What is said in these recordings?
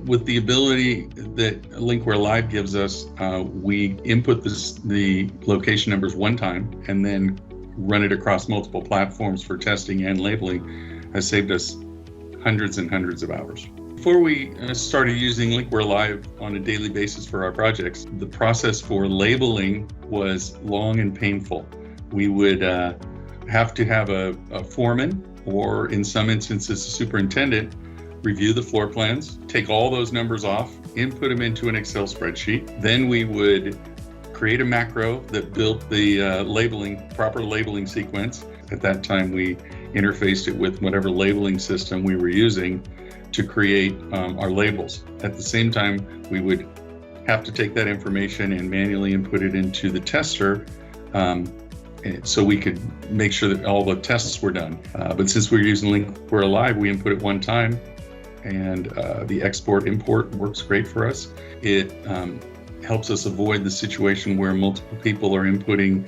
with the ability that LinkWare Live gives us, we input the location numbers one time and then run it across multiple platforms for testing and labeling has saved us hundreds and hundreds of hours. Before we started using LinkWare Live on a daily basis for our projects, the process for labeling was long and painful. We would have to have a foreman, or in some instances, a superintendent, review the floor plans, take all those numbers off, input them into an Excel spreadsheet. Then we would create a macro that built the proper labeling sequence. At that time, we interfaced it with whatever labeling system we were using to create our labels. At the same time, we would have to take that information and manually input it into the tester so we could make sure that all the tests were done. But since we're using LinkWare Live, we input it one time, and the export-import works great for us. It helps us avoid the situation where multiple people are inputting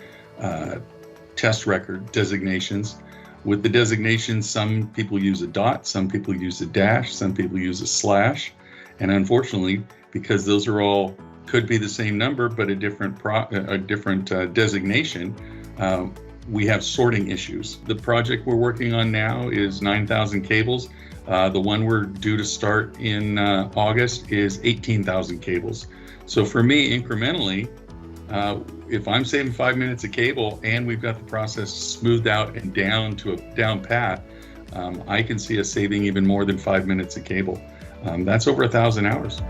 test record designations. With the designations, some people use a dot, some people use a dash, some people use a slash. And unfortunately, because those are all could be the same number, but a different designation, we have sorting issues. The project we're working on now is 9,000 cables. The one we're due to start in August is 18,000 cables. So for me, incrementally, if I'm saving 5 minutes a cable and we've got the process smoothed out and down to a down pat, I can see us saving even more than 5 minutes a cable. That's over 1,000 hours.